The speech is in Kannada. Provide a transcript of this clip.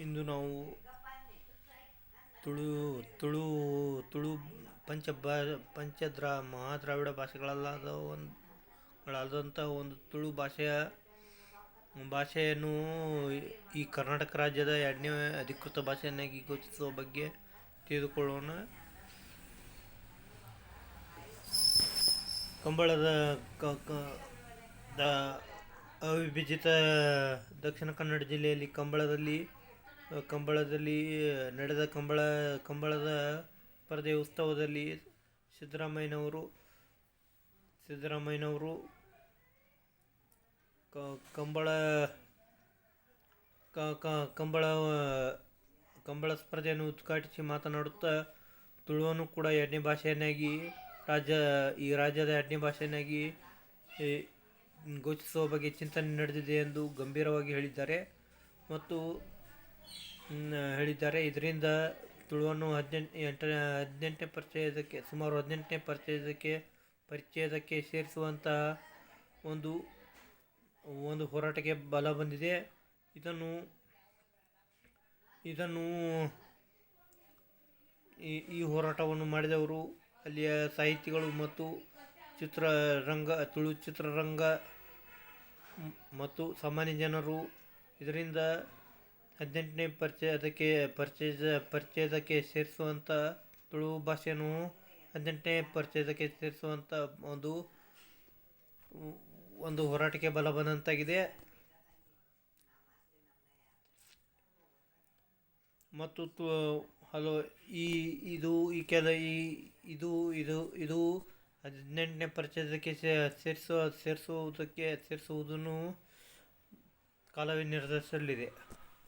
ಇಂದು ನಾವು ತುಳು ತುಳು ತುಳು ಮಹಾದ್ರಾವಿಡ ಭಾಷೆಗಳಾದಂಥ ಒಂದು ತುಳು ಭಾಷೆಯನ್ನು ಈ ಕರ್ನಾಟಕ ರಾಜ್ಯದ 2ನೇ ಅಧಿಕೃತ ಭಾಷೆಯನ್ನಾಗಿ ಘೋಷಿಸುವ ಬಗ್ಗೆ ತಿಳಿದುಕೊಳ್ಳೋಣ. ಕಂಬಳದ ಅವಿಭಜಿತ ದಕ್ಷಿಣ ಕನ್ನಡ ಜಿಲ್ಲೆಯಲ್ಲಿ ಕಂಬಳದಲ್ಲಿ ನಡೆದ ಕಂಬಳದ ಸ್ಪರ್ಧೆಯ ಉತ್ಸವದಲ್ಲಿ ಸಿದ್ದರಾಮಯ್ಯನವರು ಕಂಬಳ ಸ್ಪರ್ಧೆಯನ್ನು ಉದ್ಘಾಟಿಸಿ ಮಾತನಾಡುತ್ತಾ, ತುಳುವನ್ನು ಕೂಡ 2ನೇ ಭಾಷೆಯನ್ನಾಗಿ ರಾಜ್ಯದ 2ನೇ ಭಾಷೆಯನ್ನಾಗಿ ಘೋಷಿಸುವ ಬಗ್ಗೆ ಚಿಂತನೆ ನಡೆದಿದೆ ಎಂದು ಗಂಭೀರವಾಗಿ ಹೇಳಿದ್ದಾರೆ. ಇದರಿಂದ ತುಳುವನ್ನು ಸುಮಾರು 18ನೇ ಪರಿಚ್ಛೇದಕ್ಕೆ ಸೇರಿಸುವಂತಹ ಒಂದು ಹೋರಾಟಕ್ಕೆ ಬಲ ಬಂದಿದೆ. ಈ ಹೋರಾಟವನ್ನು ಮಾಡಿದವರು ಅಲ್ಲಿಯ ಸಾಹಿತಿಗಳು ಮತ್ತು ತುಳು ಚಿತ್ರರಂಗ ಮತ್ತು ಸಾಮಾನ್ಯ ಜನರು. ಇದರಿಂದ 18ನೇ ಪರಿಚ್ಛೇದಕ್ಕೆ ಸೇರಿಸುವಂಥ ತುಳು ಭಾಷೆಯನ್ನು 18ನೇ ಪರಿಚ್ಛೇದಕ್ಕೆ ಸೇರಿಸುವಂಥ ಒಂದು ಹೋರಾಟಕ್ಕೆ ಬಲ ಬಂದಂತಾಗಿದೆ. ಮತ್ತು ಇದು 18ನೇ ಪರಿಚ್ಛೇದಕ್ಕೆ ಸೇರಿಸುವುದನ್ನು ಕಾಲವೇ ನಿರ್ಧರಿಸಲಿದೆ.